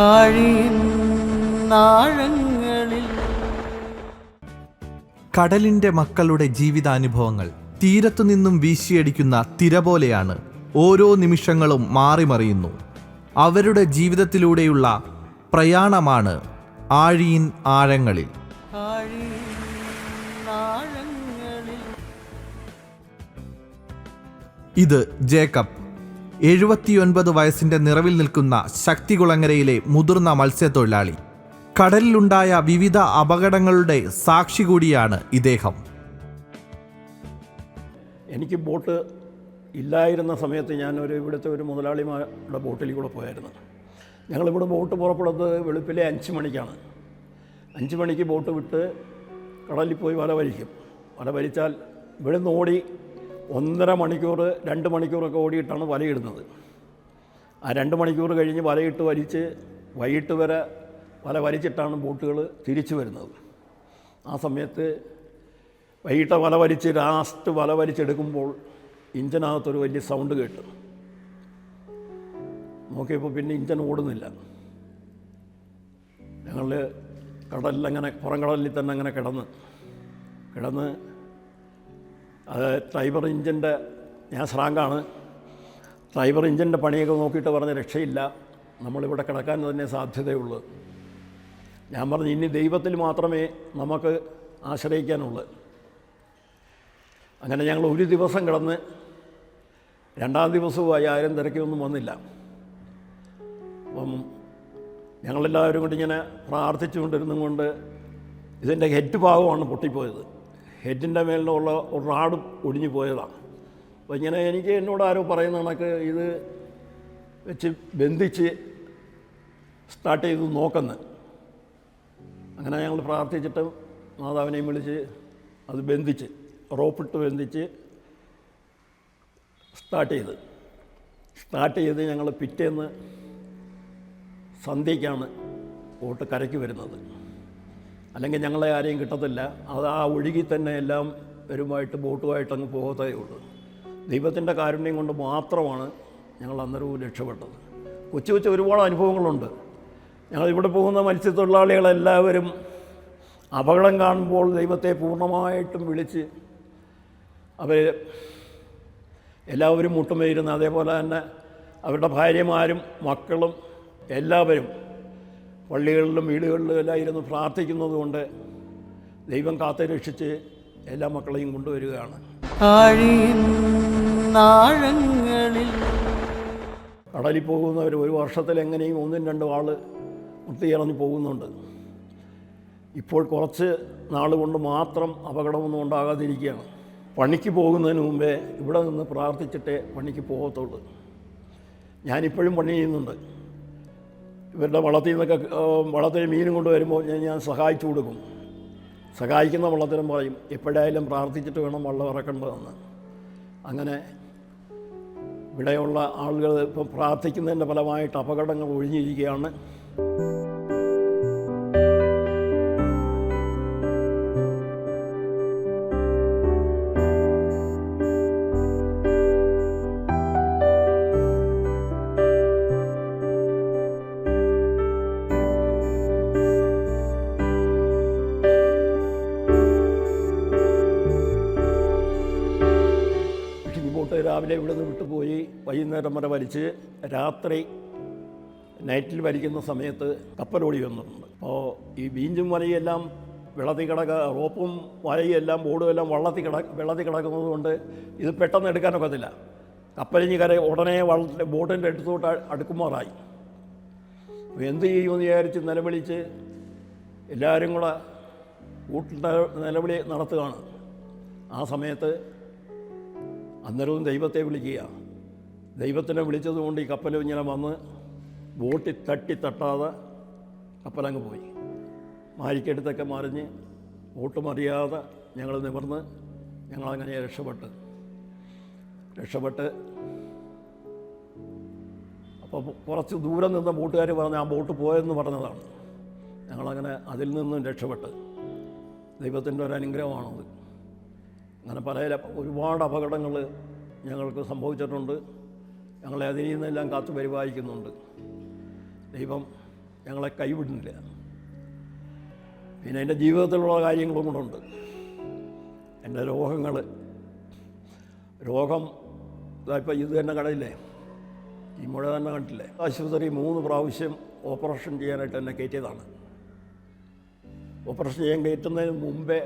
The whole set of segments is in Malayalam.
ആഴിയിൻ ആഴങ്ങളിൽ. കടലിന്റെ മക്കളുടെ ജീവിതാനുഭവങ്ങൾ തീരത്തുനിന്നും വീശിയടിക്കുന്ന തിര പോലെയാണ്. ഓരോ നിമിഷങ്ങളും മാറിമറിയുന്നു. അവരുടെ ജീവിതത്തിലൂടെയുള്ള പ്രയാണമാണ് ആഴിയിൻ ആഴങ്ങളിൽ. ഇത് ജേക്കബ്, 79 വയസ്സിന്റെ നിറവിൽ നിൽക്കുന്ന ശക്തികുളങ്ങരയിലെ മുതിർന്ന മത്സ്യത്തൊഴിലാളി. കടലിലുണ്ടായ വിവിധ അപകടങ്ങളുടെ സാക്ഷി കൂടിയാണ് ഇദ്ദേഹം. എനിക്ക് ബോട്ട് ഇല്ലായിരുന്ന സമയത്ത് ഇവിടുത്തെ ഒരു മുതലാളിമാരുടെ ബോട്ടിൽ കൂടെ പോയായിരുന്നു. ഞങ്ങളിവിടെ ബോട്ട് പുറപ്പെടുന്നത് വെളുപ്പിലെ 5 മണിക്കാണ്. 5 മണിക്ക് ബോട്ട് വിട്ട് കടലിൽ പോയി വല വലിക്കും. വല വലിച്ചാൽ ഇവിടെ നിന്ന് ഓടി 1.5 മണിക്കൂർ 2 മണിക്കൂറൊക്കെ ഓടിയിട്ടാണ് വലയിടുന്നത്. ആ 2 മണിക്കൂർ കഴിഞ്ഞ് വലയിട്ട് വലിച്ച് വൈകിട്ട് വരെ വല വലിച്ചിട്ടാണ് ബോട്ടുകൾ തിരിച്ചു വരുന്നത്. ആ സമയത്ത് വൈകിട്ട് വല വലിച്ച് ലാസ്റ്റ് വല വലിച്ചെടുക്കുമ്പോൾ ഇഞ്ചിനകത്തൊരു വലിയ സൗണ്ട് കേട്ടു. നോക്കിയപ്പോൾ പിന്നെ ഇഞ്ചൻ ഓടുന്നില്ല. ഞങ്ങൾ കടലിലങ്ങനെ പുറം കടലിൽ തന്നെ അങ്ങനെ കിടന്ന് അത് ഡ്രൈവർ ഇഞ്ചിൻ്റെ ഞാൻ ശ്രാങ്കാണ്. ഡ്രൈവർ ഇഞ്ചിൻ്റെ പണിയൊക്കെ നോക്കിയിട്ട് പറഞ്ഞ രക്ഷയില്ല, നമ്മളിവിടെ കിടക്കാൻ തന്നെ സാധ്യതയുള്ളൂ. ഞാൻ പറഞ്ഞു ഇനി ദൈവത്തിൽ മാത്രമേ നമുക്ക് ആശ്രയിക്കാനുള്ളൂ. അങ്ങനെ ഞങ്ങൾ ഒരു ദിവസം കിടന്ന് 2-ാം ദിവസവുമായി ആരും തിരക്കൊന്നും വന്നില്ല. അപ്പം ഞങ്ങളെല്ലാവരും കൊണ്ട് ഇങ്ങനെ പ്രാർത്ഥിച്ചുകൊണ്ടിരുന്നും കൊണ്ട് ഇതിൻ്റെ ഹെഡ് ഭാഗമാണ് പൊട്ടിപ്പോയത്. ഹെഡിൻ്റെ മേലിലുള്ള ഒരു റാഡ് ഒടിഞ്ഞു പോയതാണ്. അപ്പോൾ ഇങ്ങനെ എന്നോട് ആരോ പറയുന്ന കണക്ക് ഇത് വെച്ച് ബന്ധിച്ച് സ്റ്റാർട്ട് ചെയ്ത് നോക്കുന്നു. അങ്ങനെ ഞങ്ങൾ പ്രാർത്ഥിച്ചിട്ട് മാതാവിനെയും വിളിച്ച് അത് ബന്ധിച്ച് റോപ്പിട്ട് ബന്ധിച്ച് സ്റ്റാർട്ട് ചെയ്ത് ഞങ്ങൾ പിറ്റേന്ന് സന്ധ്യയ്ക്കാണ് ബോട്ട് കരയ്ക്ക് വരുന്നത്. അല്ലെങ്കിൽ ഞങ്ങളെ ആരെയും കിട്ടത്തില്ല. അത് ആ ഒഴുകി തന്നെ എല്ലാം വരുമായിട്ട് ബോട്ടുമായിട്ടങ്ങ് പോകത്തേ ഉള്ളൂ. ദൈവത്തിൻ്റെ കാരുണ്യം കൊണ്ട് മാത്രമാണ് ഞങ്ങൾ അന്നേരവും രക്ഷപ്പെട്ടത്. കൊച്ചു ഒരുപാട് അനുഭവങ്ങളുണ്ട്. ഞങ്ങളിവിടെ പോകുന്ന മത്സ്യത്തൊഴിലാളികളെല്ലാവരും അപകടം കാണുമ്പോൾ ദൈവത്തെ പൂർണ്ണമായിട്ടും വിളിച്ച് അവർ എല്ലാവരും മുട്ടുമേരുന്നു. അതേപോലെ തന്നെ അവരുടെ ഭാര്യമാരും മക്കളും എല്ലാവരും പള്ളികളിലും വീടുകളിലും എല്ലാം ഇരുന്ന് പ്രാർത്ഥിക്കുന്നത് കൊണ്ട് ദൈവം കാത്തു രക്ഷിച്ച് എല്ലാ മക്കളെയും കൊണ്ടുവരികയാണ്. കടലിൽ പോകുന്നവർ ഒരു വർഷത്തിൽ എങ്ങനെയും 1-2 ആൾ മുട്ടിയിറങ്ങി പോകുന്നുണ്ട്. ഇപ്പോൾ കുറച്ച് നാൾ കൊണ്ട് മാത്രം അപകടമൊന്നും ഉണ്ടാകാതിരിക്കുകയാണ്. പണിക്ക് പോകുന്നതിന് മുമ്പേ ഇവിടെ നിന്ന് പ്രാർത്ഥിച്ചിട്ടേ പണിക്ക് പോകത്തുള്ളൂ. ഞാനിപ്പോഴും പണി ചെയ്യുന്നുണ്ട്. ഇവരുടെ വള്ളത്തിൽ മീനും കൊണ്ട് വരുമ്പോൾ ഞാൻ സഹായിച്ചു കൊടുക്കും. സഹായിക്കുന്ന വള്ളത്തിനും പറയും എപ്പോഴായാലും പ്രാർത്ഥിച്ചിട്ട് വേണം വള്ളം ഇറക്കേണ്ടതെന്ന്. അങ്ങനെ ഇവിടെയുള്ള ആളുകൾ ഇപ്പം പ്രാർത്ഥിക്കുന്നതിൻ്റെ ഫലമായിട്ട് അപകടങ്ങൾ ഒഴിഞ്ഞിരിക്കുകയാണ്. രാവിലെ ഇവിടെ നിന്ന് വിട്ടുപോയി വൈകുന്നേരം വരെ വലിച്ച് രാത്രി നൈറ്റിൽ വലിക്കുന്ന സമയത്ത് കപ്പലോടി വന്നിട്ടുണ്ട്. അപ്പോൾ ഈ ബീഞ്ചും വലയെല്ലാം വെള്ളത്തിൽ റോപ്പും വലയും എല്ലാം ബോർഡും എല്ലാം വെള്ളത്തിൽ കിടക്കുന്നത് കൊണ്ട് ഇത് പെട്ടെന്ന് എടുക്കാനൊക്കത്തില്ല. കപ്പലിഞ്ഞ് ഉടനെ ബോട്ടിൻ്റെ അടുത്തോട്ട് അടുക്കുമാറായി. എന്ത് ചെയ്യുമെന്ന് വിചാരിച്ച് നിലവിളിച്ച് എല്ലാവരും കൂടെ കൂട്ടിൻ്റെ നിലവിളി നടത്തുകയാണ്. ആ സമയത്ത് അന്നേരവും ദൈവത്തെ വിളിക്കുക. ദൈവത്തിനെ വിളിച്ചതുകൊണ്ട് ഈ കപ്പൽ ഇങ്ങനെ വന്ന് ബോട്ടിൽ തട്ടാതെ കപ്പലങ്ങ് പോയി. മാരിക്കടുത്തൊക്കെ മറിഞ്ഞ് ബോട്ട് മറിയാതെ ഞങ്ങൾ നിവർന്ന് ഞങ്ങളങ്ങനെ രക്ഷപ്പെട്ട് അപ്പോൾ കുറച്ച് ദൂരം നിന്ന് ബോട്ടുകാർ പറഞ്ഞ് ആ ബോട്ട് പോയെന്ന് പറഞ്ഞതാണ്. ഞങ്ങളങ്ങനെ അതിൽ നിന്നും രക്ഷപ്പെട്ട് ദൈവത്തിൻ്റെ ഒരു അനുഗ്രഹമാണത്. അങ്ങനെ ഒരുപാട് അപകടങ്ങൾ ഞങ്ങൾക്ക് സംഭവിച്ചിട്ടുണ്ട്. ഞങ്ങളെ അതിൽ നിന്നെല്ലാം കാത്തു പരിപാലിക്കുന്നുണ്ട്. ദൈവം ഞങ്ങളെ കൈവിടുന്നില്ല. പിന്നെ എൻ്റെ ജീവിതത്തിലുള്ള കാര്യങ്ങളും കൂടെ ഉണ്ട്. എൻ്റെ രോഗം ഇതായിപ്പോൾ ഇത് തന്നെ കടയില്ലേ, ഈ മുഴ തന്നെ കണ്ടില്ലേ. ആശുപത്രി 3 പ്രാവശ്യം ഓപ്പറേഷൻ ചെയ്യാനായിട്ട് എന്നെ കയറ്റിയതാണ്. ഓപ്പറേഷൻ ചെയ്യാൻ കയറ്റുന്നതിന് മുമ്പേ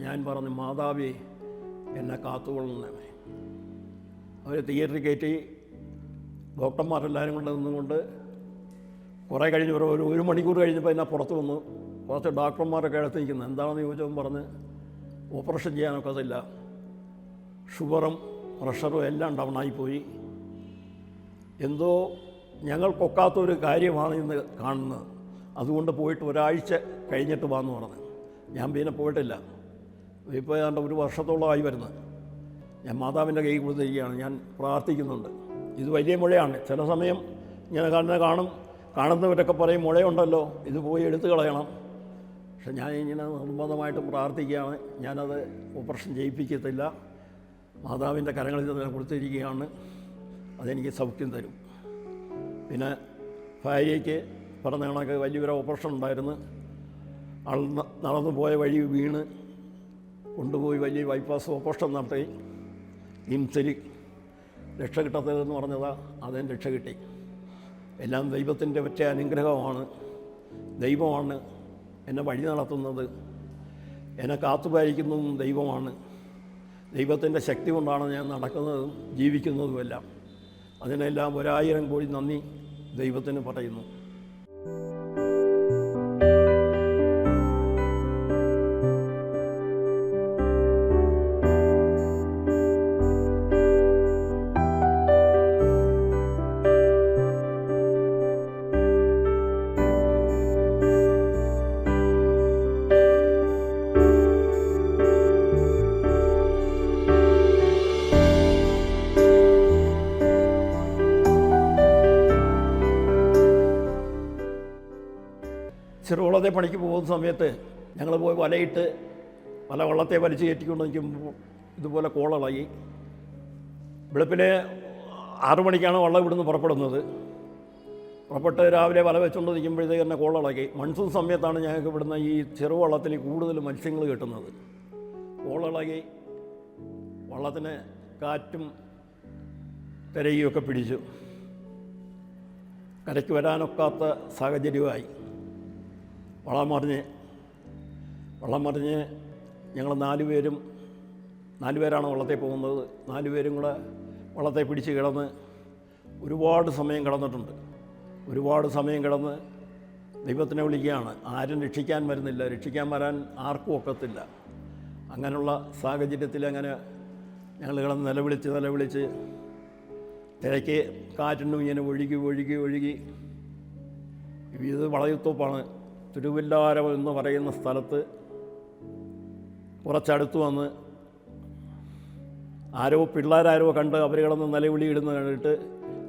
ഞാൻ പറഞ്ഞു, മാതാവേ എന്നെ കാത്തുകൊള്ളണമേ. അവർ തിയേറ്ററിൽ കയറ്റി ഡോക്ടർമാരെല്ലാവരും കൊണ്ട് നിന്നുകൊണ്ട് കുറേ കഴിഞ്ഞ് ഒരു മണിക്കൂർ കഴിഞ്ഞപ്പോൾ എന്നെ പുറത്ത് വന്നു. കുറച്ച് ഡോക്ടർമാരൊക്കെ അടുത്ത് നിൽക്കുന്നത്. എന്താണെന്ന് ചോദിച്ചപ്പോൾ പറഞ്ഞ് ഓപ്പറേഷൻ ചെയ്യാനൊക്കത്തില്ല, ഷുഗറും പ്രഷറും എല്ലാം ഡൗണായിപ്പോയി, എന്തോ ഞങ്ങൾക്കൊക്കാത്തൊരു കാര്യമാണ് ഇന്ന് കാണുന്നത്, അതുകൊണ്ട് പോയിട്ട് ഒരാഴ്ച കഴിഞ്ഞിട്ട് വാന്ന് പറഞ്ഞു. ഞാൻ പിന്നെ പോയിട്ടില്ല. ഇപ്പോൾ ഏതാണ്ട് 1 വർഷത്തോളമായി വരുന്നത്. ഞാൻ മാതാവിൻ്റെ കൈ കൊടുത്തിരിക്കുകയാണ്. ഞാൻ പ്രാർത്ഥിക്കുന്നുണ്ട്. ഇത് വലിയ മുഴയാണ്. ചില സമയം ഇങ്ങനെ കാണുന്നവരൊക്കെ പറയും മുഴയുണ്ടല്ലോ, ഇത് പോയി എടുത്തു കളയണം. പക്ഷെ ഞാൻ ഇങ്ങനെ നിർബന്ധമായിട്ടും പ്രാർത്ഥിക്കുകയാണ്. ഞാനത് ഓപ്പറേഷൻ ചെയ്യിപ്പിക്കത്തില്ല. മാതാവിൻ്റെ കരങ്ങളിൽ തന്നെ കൊടുത്തിരിക്കുകയാണ്. അതെനിക്ക് സൗഖ്യം തരും. പിന്നെ ഭാര്യയ്ക്ക് പറഞ്ഞ കണക്ക് വലിയൊരു ഓപ്പറേഷൻ ഉണ്ടായിരുന്നു. ആൾ നടന്നു പോയ വഴി വീണ് കൊണ്ടുപോയി വലിയ ബൈപ്പാസ് ഓപ്പറേഷൻ നടത്തി. കിംസിൽ രക്ഷ കിട്ടത്തില്ലെന്ന് പറഞ്ഞതാ, അതിന് രക്ഷ കിട്ടി. എല്ലാം ദൈവത്തിൻ്റെ ഒറ്റ അനുഗ്രഹമാണ്. ദൈവമാണ് എന്നെ വഴി നടത്തുന്നത്, എന്നെ കാത്തുപാലിക്കുന്നതും ദൈവമാണ്. ദൈവത്തിൻ്റെ ശക്തി കൊണ്ടാണ് ഞാൻ നടക്കുന്നതും ജീവിക്കുന്നതുമെല്ലാം. അതിനെല്ലാം 1000 കോടി നന്ദി ദൈവത്തിന് പറയുന്നു. ചെറുവള്ളത്തെ പണിക്ക് പോകുന്ന സമയത്ത് ഞങ്ങൾ പോയി വലയിട്ട് വള്ളത്തെ വലിച്ചു കയറ്റിക്കൊണ്ട് നിൽക്കുമ്പോൾ ഇതുപോലെ കോളിളകി. വെളുപ്പിലെ 6 മണിക്കാണ് വള്ളം ഇവിടുന്ന് പുറപ്പെടുന്നത്. പുറപ്പെട്ട് രാവിലെ വല വെച്ചുകൊണ്ട് നിൽക്കുമ്പോഴത്തേക്ക് തന്നെ കോളിളകി. മൺസൂൺ സമയത്താണ് ഞങ്ങൾക്ക് ഇവിടുന്ന് ഈ ചെറുവള്ളത്തിൽ കൂടുതൽ മത്സ്യങ്ങൾ കിട്ടുന്നത്. കോളിളകി വള്ളത്തിന് കാറ്റും തിരയുമൊക്കെ പിടിച്ചു. കരയ്ക്ക് വരാനൊക്കാത്ത സാഹചര്യമായി. വള്ളം മറിഞ്ഞ് ഞങ്ങൾ 4 പേരാണ് വള്ളത്തിൽ പോകുന്നത്. 4 പേരും കൂടെ വള്ളത്തെ പിടിച്ച് കിടന്ന് ഒരുപാട് സമയം കിടന്നിട്ടുണ്ട്. ഒരുപാട് സമയം കിടന്ന് ദൈവത്തിനെ വിളിക്കുകയാണ്. ആരും രക്ഷിക്കാൻ വരുന്നില്ല, രക്ഷിക്കാൻ വരാൻ ആർക്കും ഒക്കത്തില്ല. അങ്ങനെയുള്ള സാഹചര്യത്തിൽ അങ്ങനെ ഞങ്ങൾ കിടന്ന് നിലവിളിച്ച് തിരക്ക് കാറ്റിനും ഇങ്ങനെ ഒഴുകി ഇത് വളയത്തോപ്പാണ്. തിരുവല്ലാരം എന്ന് പറയുന്ന സ്ഥലത്ത് കുറച്ചടുത്ത് വന്ന് പിള്ളേരാരോ കണ്ട് അവർ കിടന്ന് നിലവിളി ഇടുന്ന കണ്ടിട്ട്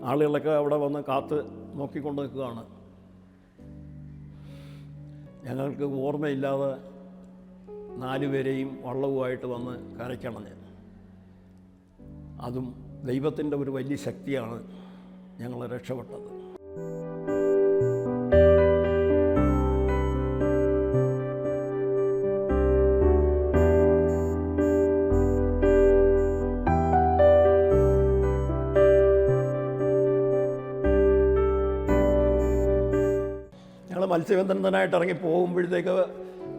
ആളുകളൊക്കെ അവിടെ വന്ന് കാത്ത് നോക്കിക്കൊണ്ട് നിൽക്കുകയാണ്. ഞങ്ങൾക്ക് ഓർമ്മയില്ലാതെ 4 പേരെയും വള്ളവുമായിട്ട് വന്ന് കരയ്ക്കണഞ്ഞ്. അതും ദൈവത്തിൻ്റെ ഒരു വലിയ ശക്തിയാണ് ഞങ്ങൾ രക്ഷപ്പെട്ടത്. മത്സ്യബന്ധനത്തിനായിട്ട് ഇറങ്ങി പോകുമ്പോഴത്തേക്ക്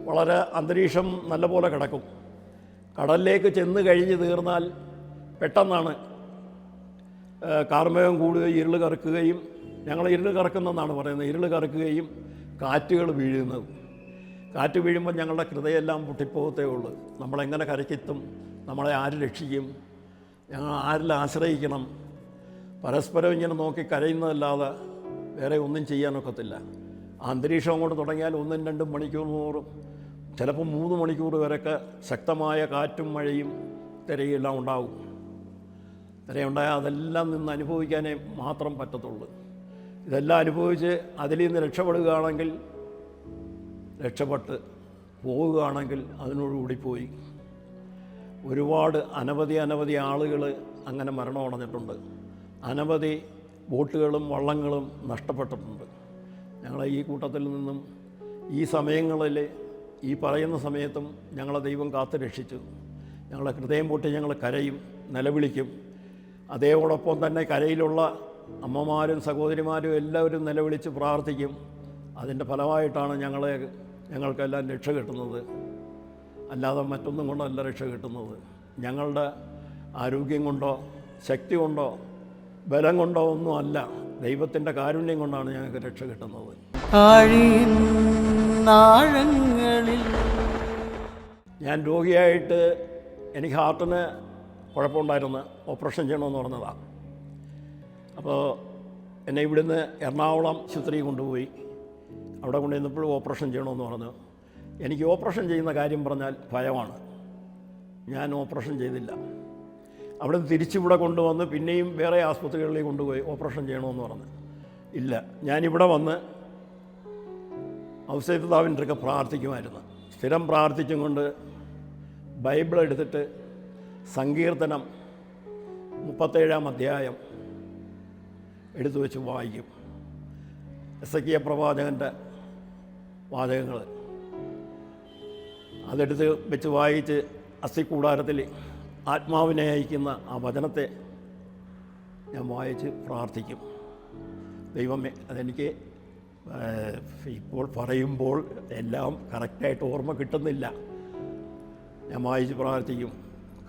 വളരെ അന്തരീക്ഷം നല്ലപോലെ കിടക്കും. കടലിലേക്ക് ചെന്ന് കഴിഞ്ഞ് തീർന്നാൽ പെട്ടെന്നാണ് കാർമേഘം കൂടുകയും ഇരുൾ കറക്കുകയും, ഞങ്ങൾ ഇരുൾ കറക്കുന്നെന്നാണ് പറയുന്നത്, ഇരുൾ കറക്കുകയും കാറ്റുകൾ വീഴുന്നത്. കാറ്റ് വീഴുമ്പോൾ ഞങ്ങളുടെ ഹൃദയമെല്ലാം പൊട്ടിപ്പോകത്തേ ഉള്ളൂ. നമ്മളെങ്ങനെ കരയ്ക്കെത്തും, നമ്മളെ ആര് രക്ഷിക്കും, ഞങ്ങൾ ആരിൽ ആശ്രയിക്കണം, പരസ്പരം ഇങ്ങനെ നോക്കി കരയുന്നതല്ലാതെ വേറെ ഒന്നും ചെയ്യാനൊക്കത്തില്ല. അന്തരീക്ഷം അങ്ങോട്ട് തുടങ്ങിയാൽ 1-2 മണിക്കൂർ, ചിലപ്പോൾ 3 മണിക്കൂർ വരെയൊക്കെ ശക്തമായ കാറ്റും മഴയും തിരയെല്ലാം ഉണ്ടാവും. തിരയുണ്ടായാൽ അതെല്ലാം നിന്ന് അനുഭവിക്കാനേ മാത്രം പറ്റത്തുള്ളൂ. ഇതെല്ലാം അനുഭവിച്ച് അതിൽ നിന്ന് രക്ഷപ്പെടുകയാണെങ്കിൽ രക്ഷപ്പെട്ട്, പോവുകയാണെങ്കിൽ അതിനോടുകൂടി പോയി. ഒരുപാട് അനവധി ആളുകൾ അങ്ങനെ മരണമടഞ്ഞിട്ടുണ്ട്. അനവധി ബോട്ടുകളും വള്ളങ്ങളും നഷ്ടപ്പെട്ടിട്ടുണ്ട്. ഞങ്ങളെ ഈ കൂട്ടത്തിൽ നിന്നും ഈ സമയങ്ങളിൽ ഈ പറയുന്ന സമയത്തും ഞങ്ങളെ ദൈവം കാത്തു രക്ഷിച്ചു. ഞങ്ങളെ ഹൃദയം പൊട്ടി ഞങ്ങൾ കരയും, നിലവിളിക്കും. അതേയോടൊപ്പം തന്നെ കരയിലുള്ള അമ്മമാരും സഹോദരിമാരും എല്ലാവരും നിലവിളിച്ച് പ്രാർത്ഥിക്കും. അതിൻ്റെ ഫലമായിട്ടാണ് ഞങ്ങൾക്കെല്ലാം രക്ഷ കിട്ടുന്നത്. അല്ലാതെ മറ്റൊന്നും കൊണ്ടല്ല രക്ഷ കിട്ടുന്നത്. ഞങ്ങളുടെ ആരോഗ്യം കൊണ്ടോ ശക്തി കൊണ്ടോ ബലം കൊണ്ടോ ഒന്നും അല്ല, ദൈവത്തിൻ്റെ കാരുണ്യം കൊണ്ടാണ് ഞങ്ങൾക്ക് രക്ഷ കിട്ടുന്നത്. ഞാൻ രോഗിയായിട്ട് എനിക്ക് ഹാർട്ടിന് കുഴപ്പമുണ്ടായിരുന്നു, ഓപ്പറേഷൻ ചെയ്യണമെന്ന് പറഞ്ഞതാണ്. അപ്പോൾ എന്നെ ഇവിടുന്ന് എറണാകുളം ആശുപത്രി കൊണ്ടുപോയി. അവിടെ കൊണ്ടുവന്നപ്പോഴും ഓപ്പറേഷൻ ചെയ്യണമെന്ന് പറഞ്ഞു. എനിക്ക് ഓപ്പറേഷൻ ചെയ്യുന്ന കാര്യം പറഞ്ഞാൽ ഭയമാണ്. ഞാൻ ഓപ്പറേഷൻ ചെയ്തില്ല. അവിടെ നിന്ന് തിരിച്ചിവിടെ കൊണ്ടുവന്ന് പിന്നെയും വേറെ ആസ്പത്രികളിലേക്ക് കൊണ്ടുപോയി ഓപ്പറേഷൻ ചെയ്യണമെന്ന് പറഞ്ഞു. ഇല്ല, ഞാനിവിടെ വന്ന് ഔസേപിതാവിൻ്റെ അടുക്ക പ്രാർത്ഥിക്കുമായിരുന്നു. സ്ഥിരം പ്രാർത്ഥിച്ചും കൊണ്ട് ബൈബിൾ എടുത്തിട്ട് സങ്കീർത്തനം 37 അധ്യായം എടുത്തു വെച്ച് വായിക്കും. എസെക്കിയ പ്രവാചകൻ്റെ വാചകങ്ങൾ അതെടുത്ത് വെച്ച് വായിച്ച് അസ്ഥിക്കൂടാരത്തിൽ ആത്മാവിനെ അയക്കുന്ന ആ വചനത്തെ ഞാൻ വായിച്ച് പ്രാർത്ഥിക്കും. ദൈവമേ, അതെനിക്ക് ഇപ്പോൾ പറയുമ്പോൾ എല്ലാം കറക്റ്റായിട്ട് ഓർമ്മ കിട്ടുന്നില്ല. ഞാൻ വായിച്ച് പ്രാർത്ഥിക്കും,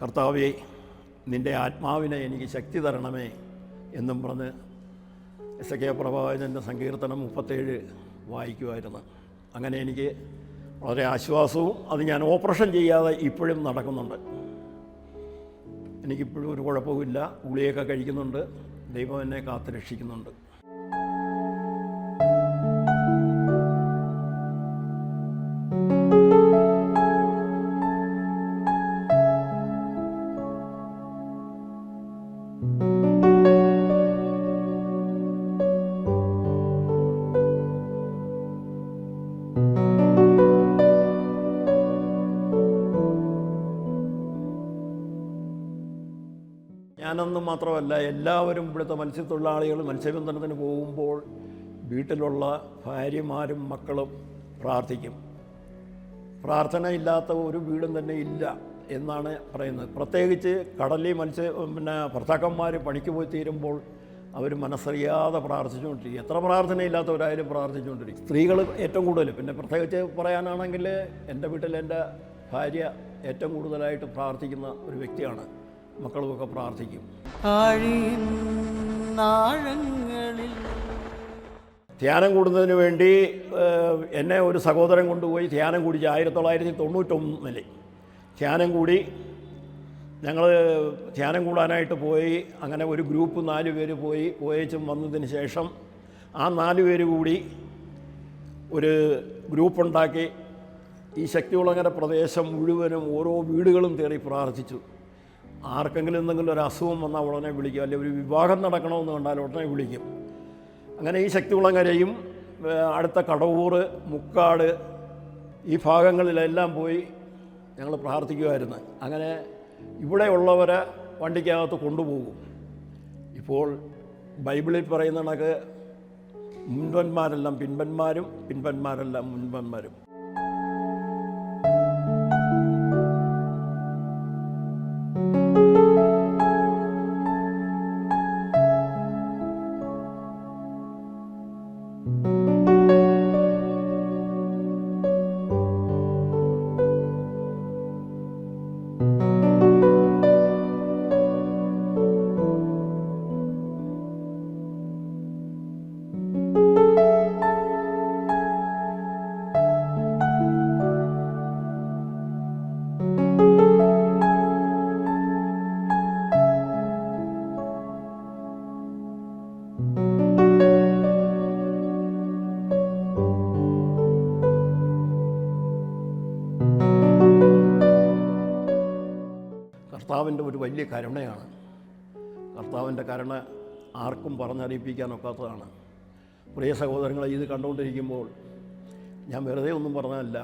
കർത്താവേ നിൻ്റെ ആത്മാവിനെ എനിക്ക് ശക്തി തരണമേ എന്നും പറഞ്ഞ് എസെക്കിയ പ്രവാചകൻ്റെ സങ്കീർത്തനം 37 വായിക്കുമായിരുന്നു. അങ്ങനെ എനിക്ക് വളരെ ആശ്വാസവും അത് ഞാൻ ഓപ്പറേഷൻ ചെയ്യാതെ ഇപ്പോഴും നടക്കുന്നുണ്ട്. എനിക്കിപ്പോഴും ഒരു കുഴപ്പവുമില്ല. ഗുളികയൊക്കെ കഴിക്കുന്നുണ്ട്. ദൈവം എന്നെ കാത്തു രക്ഷിക്കുന്നുണ്ട്. ഞാനൊന്നും മാത്രമല്ല, എല്ലാവരും ഇവിടുത്തെ മത്സ്യത്തൊഴിലാളികൾ മത്സ്യബന്ധനത്തിന് പോകുമ്പോൾ വീട്ടിലുള്ള ഭാര്യമാരും മക്കളും പ്രാർത്ഥിക്കും. പ്രാർത്ഥനയില്ലാത്ത ഒരു വീടും തന്നെ ഇല്ല എന്നാണ് പറയുന്നത്. പ്രത്യേകിച്ച് കടലിൽ ഭർത്താക്കന്മാർ പണിക്ക് പോയി തീരുമ്പോൾ അവർ മനസ്സറിയാതെ പ്രാർത്ഥിച്ചുകൊണ്ടിരിക്കും. എത്ര പ്രാർത്ഥനയില്ലാത്തവരായാലും പ്രാർത്ഥിച്ചുകൊണ്ടിരിക്കും. സ്ത്രീകൾ ഏറ്റവും കൂടുതൽ. പിന്നെ പ്രത്യേകിച്ച് പറയാനാണെങ്കിൽ എൻ്റെ വീട്ടിൽ എൻ്റെ ഭാര്യ ഏറ്റവും കൂടുതലായിട്ട് പ്രാർത്ഥിക്കുന്ന ഒരു വ്യക്തിയാണ്. മക്കളുമൊക്കെ പ്രാർത്ഥിക്കും. ധ്യാനം കൂടുന്നതിന് വേണ്ടി എന്നെ ഒരു സഹോദരൻ കൊണ്ടുപോയി ധ്യാനം കൂടിച്ച് 1991 ധ്യാനം കൂടി. ഞങ്ങൾ ധ്യാനം കൂടാനായിട്ട് പോയി. അങ്ങനെ ഒരു ഗ്രൂപ്പ് 4 പേര് പോയേച്ചും വന്നതിന് ശേഷം ആ 4 പേര് കൂടി ഒരു ഗ്രൂപ്പുണ്ടാക്കി ഈ ശക്തികുളങ്ങര പ്രദേശം മുഴുവനും ഓരോ വീടുകളും തേടി പ്രാർത്ഥിച്ചു. ആർക്കെങ്കിലും എന്തെങ്കിലും ഒരു അസുഖം വന്നാൽ ഉടനെ വിളിക്കും, അല്ലെങ്കിൽ ഒരു വിവാഹം നടക്കണമെന്ന് കണ്ടാൽ ഉടനെ വിളിക്കും. അങ്ങനെ ഈ ശക്തികുളങ്ങരയും അടുത്ത കടവൂർ, മുക്കാട് ഈ ഭാഗങ്ങളിലെല്ലാം പോയി ഞങ്ങൾ പ്രാർത്ഥിക്കുമായിരുന്നു. അങ്ങനെ ഇവിടെയുള്ളവരെ വണ്ടിക്കകത്ത് കൊണ്ടുപോകും. ഇപ്പോൾ ബൈബിളിൽ പറയുന്ന കണക്ക് മുൻപന്മാരെല്ലാം പിൻപന്മാരും, പിൻപന്മാരെല്ലാം മുൻപന്മാരും. കർത്താവിൻ്റെ ഒരു വലിയ കരുണയാണ്. കർത്താവിൻ്റെ കരുണ ആർക്കും പറഞ്ഞറിയിപ്പിക്കാനൊക്കാത്തതാണ്. പ്രിയ സഹോദരങ്ങളെ, ഇത് കണ്ടുകൊണ്ടിരിക്കുമ്പോൾ ഞാൻ വെറുതെ ഒന്നും പറഞ്ഞതല്ല.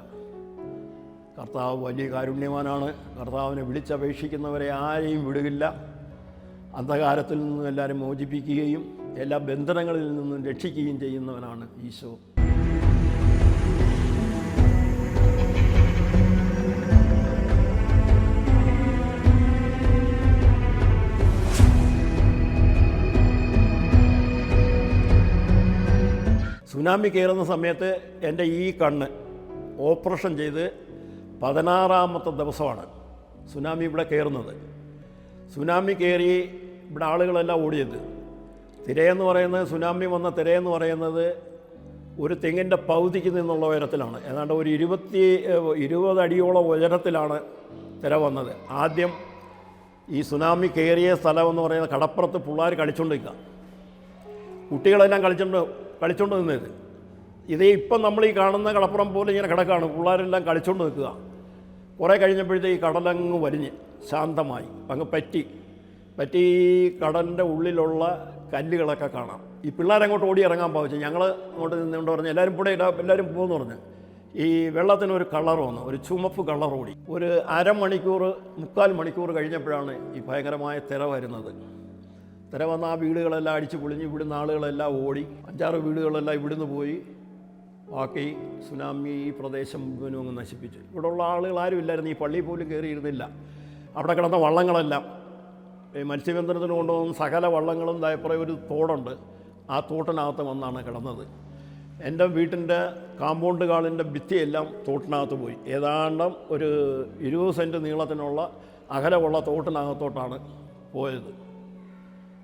കർത്താവ് വലിയ കാരുണ്യവാനാണ്. കർത്താവിനെ വിളിച്ചപേക്ഷിക്കുന്നവരെ ആരെയും വിടുകില്ല. അന്ധകാരത്തിൽ നിന്നും എല്ലാവരും മോചിപ്പിക്കുകയും എല്ലാ ബന്ധനങ്ങളിൽ നിന്നും രക്ഷിക്കുകയും ചെയ്യുന്നവനാണ് ഈശോ. സുനാമി കയറുന്ന സമയത്ത് എൻ്റെ ഈ കണ്ണ് ഓപ്പറേഷൻ ചെയ്ത് 16-ാമത്തെ ദിവസമാണ് സുനാമി ഇവിടെ കയറുന്നത്. സുനാമി കയറി ഇവിടെ ആളുകളെല്ലാം ഓടിയത്. തിരയെന്ന് പറയുന്നത്, സുനാമി വന്ന തിരയെന്ന് പറയുന്നത് ഒരു തെങ്ങിൻ്റെ പകുതിക്ക് നിന്നുള്ള ഉയരത്തിലാണ്. ഏതാണ്ട് ഒരു 20 അടിയോളം ഉയരത്തിലാണ് തിര വന്നത്. ആദ്യം ഈ സുനാമി കയറിയ സ്ഥലമെന്ന് പറയുന്നത് കടപ്പുറത്ത് പിള്ളേർ കളിച്ചുകൊണ്ടിരിക്കുക, കുട്ടികളെല്ലാം കളിച്ചുകൊണ്ട് നിന്നത്. ഇത് ഇപ്പം നമ്മൾ ഈ കാണുന്ന കടപ്പുറം പോലെ ഇങ്ങനെ കിടക്കുകയാണ്, പിള്ളേരെല്ലാം കളിച്ചുകൊണ്ട് നിൽക്കുക. കുറേ കഴിഞ്ഞപ്പോഴത്തേക്ക് ഈ കടലങ്ങ് വലിഞ്ഞ് ശാന്തമായി അങ്ങ് പറ്റി കടലിൻ്റെ ഉള്ളിലുള്ള കല്ലുകളൊക്കെ കാണാം. ഈ പിള്ളേരങ്ങോട്ട് ഓടി ഇറങ്ങാൻ പാവിച്ചു. ഞങ്ങൾ അങ്ങോട്ട് നിന്നുകൊണ്ട് പറഞ്ഞു എല്ലാവരും എല്ലാവരും പോകുമെന്ന് പറഞ്ഞു. ഈ വെള്ളത്തിനൊരു കളർ വന്നു, ഒരു ചുമപ്പ് കളർ ഓടി. ഒരു 3/4 മണിക്കൂർ കഴിഞ്ഞപ്പോഴാണ് ഈ ഭയങ്കരമായ തിര വരുന്നത്. തിര വന്ന ആ വീടുകളെല്ലാം അടിച്ച് പൊളിഞ്ഞ് ഇവിടുന്ന് ആളുകളെല്ലാം ഓടി. 5-6 വീടുകളെല്ലാം ഇവിടുന്ന് പോയി. ബാക്കി സുനാമി ഈ പ്രദേശം മുഴുവനും അങ്ങ് നശിപ്പിച്ചു. ഇവിടെയുള്ള ആളുകൾ ആരും ഇല്ലായിരുന്നു, ഈ പള്ളിയിൽ പോലും കയറിയിരുന്നില്ല. അവിടെ കിടന്ന വള്ളങ്ങളെല്ലാം ഈ മത്സ്യബന്ധനത്തിന് കൊണ്ടുപോകുന്ന സകല വള്ളങ്ങളും ദയപ്പുറം ഒരു തോടുണ്ട്, ആ തോട്ടിനകത്ത് വന്നാണ് കിടന്നത്. എൻ്റെ വീട്ടിൻ്റെ കാമ്പൗണ്ട് കാളിൻ്റെ ഭിത്തിയെല്ലാം തോട്ടിനകത്ത് പോയി. ഏതാണ്ട് ഒരു 20 സെൻറ്റ് നീളത്തിനുള്ള അകലമുള്ള തോട്ടിനകത്തോട്ടാണ് പോയത്.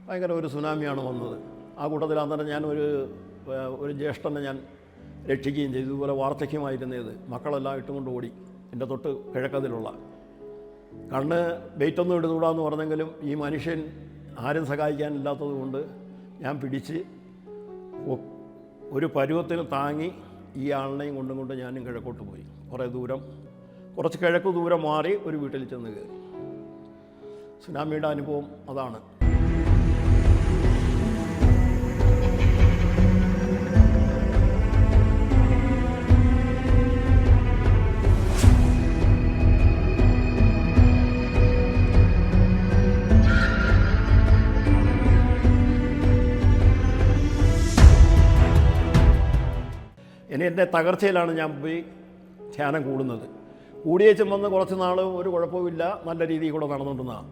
ഭയങ്കര ഒരു സുനാമിയാണ് വന്നത്. ആ കൂട്ടത്തിൽ അന്നേരം ഞാൻ ഒരു ജ്യേഷ്ഠനെ ഞാൻ രക്ഷിക്കുകയും ചെയ്തു. ഇതുപോലെ വാർദ്ധക്യമായിരുന്നത് മക്കളെല്ലാം ഇട്ടുകൊണ്ട് ഓടി. എൻ്റെ തൊട്ട് കിഴക്കതിലുള്ള കണ്ണ് വെയിറ്റൊന്നും എടുത്തുകൂടാന്ന് പറഞ്ഞെങ്കിലും ഈ മനുഷ്യൻ ആരും സഹായിക്കാനില്ലാത്തത് കൊണ്ട് ഞാൻ പിടിച്ച് ഒരു പരുവത്തിന് താങ്ങി ഈ ആളിനെയും കൊണ്ട് ഞാനും കിഴക്കോട്ട് പോയി. കുറച്ച് കിഴക്ക് ദൂരം മാറി ഒരു വീട്ടിൽ ചെന്ന് കയറി. സുനാമിയുടെ അനുഭവം അതാണ്. ഇനി എൻ്റെ തകർച്ചയിലാണ് ഞാൻ പോയി ധ്യാനം കൂടുന്നത്. കൂടിയേച്ചും വന്ന് കുറച്ച് നാൾ ഒരു കുഴപ്പമില്ല, നല്ല രീതിയിൽ കൂടെ നടന്നുകൊണ്ടിരുന്നതാണ്.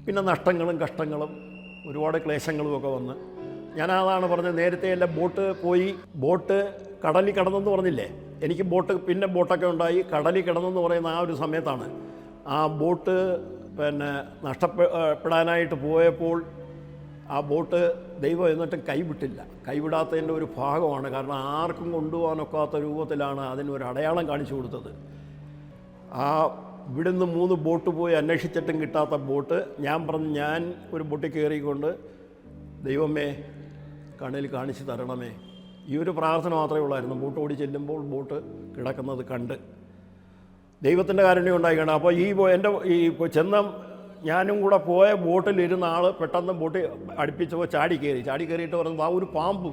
പിന്നെ നഷ്ടങ്ങളും കഷ്ടങ്ങളും ഒരുപാട് ക്ലേശങ്ങളും ഒക്കെ വന്ന് ഞാനതാണ് പറഞ്ഞത്. നേരത്തെ എല്ലാം ബോട്ട് കടലിൽ കിടന്നെന്ന് പറഞ്ഞില്ലേ, എനിക്ക് പിന്നെ ബോട്ടൊക്കെ ഉണ്ടായി. കടലിൽ കിടന്നെന്ന് പറയുന്ന ആ ഒരു സമയത്താണ് ആ ബോട്ട് നഷ്ടപ്പെടാനായിട്ട് പോയപ്പോൾ ആ ബോട്ട് ദൈവം എന്നിട്ടും കൈവിടാത്തതിൻ്റെ ഒരു ഭാഗമാണ്. കാരണം ആർക്കും കൊണ്ടുപോകാനൊക്കാത്ത രൂപത്തിലാണ് അതിനൊരു അടയാളം കാണിച്ചു കൊടുത്തത്. ഇവിടുന്ന് 3 ബോട്ട് പോയി അന്വേഷിച്ചിട്ടും കിട്ടാത്ത ബോട്ട് ഞാൻ ഒരു ബോട്ടിൽ കയറിക്കൊണ്ട് ദൈവമേ കണ്ണിൽ കാണിച്ചു തരണമേ, ഈ ഒരു പ്രാർത്ഥന മാത്രമേ ഉള്ളായിരുന്നു. ബോട്ട് ഓടി ചെല്ലുമ്പോൾ ബോട്ട് കിടക്കുന്നത് കണ്ട് ദൈവത്തിൻ്റെ കാരുണ്യം ഉണ്ടായിക്കണം. അപ്പോൾ എൻ്റെ ഞാനും കൂടെ പോയ ബോട്ടിലിരുന്ന ആൾ പെട്ടെന്ന് ബോട്ട് അടുപ്പിച്ചപ്പോൾ ചാടി കയറിയിട്ട് പറഞ്ഞു, ആ ഒരു പാമ്പ്,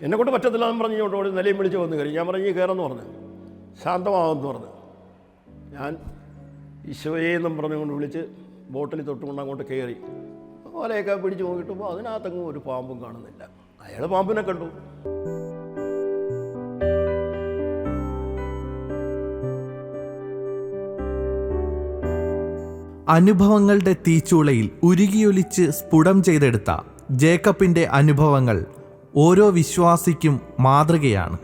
എന്നെക്കൊണ്ട് പറ്റത്തില്ല എന്ന് പറഞ്ഞ് ഇങ്ങോട്ട് ഓടി നിലയും വിളിച്ച് വന്ന് കയറി. ഞാൻ പറഞ്ഞു ഈ കയറെന്ന് പറഞ്ഞു, ശാന്തമാകുമെന്ന് പറഞ്ഞു. ഞാൻ ഈശോയെ എന്നും പറഞ്ഞുകൊണ്ട് വിളിച്ച് ബോട്ടിൽ തൊട്ടുകൊണ്ട് അങ്ങോട്ട് കയറി. ഓലയൊക്കെ പിടിച്ച് നോക്കിയിട്ടപ്പോൾ അതിനകത്തെങ്ങും ഒരു പാമ്പും കാണുന്നില്ല. അയാൾ പാമ്പിനെ കണ്ടു. അനുഭവങ്ങളുടെ തീച്ചൂളയിൽ ഉരുകിയൊലിച്ച് സ്ഫുടം ചെയ്തെടുത്ത ജേക്കബിൻ്റെ അനുഭവങ്ങൾ ഓരോ വിശ്വാസിക്കും മാതൃകയാണ്.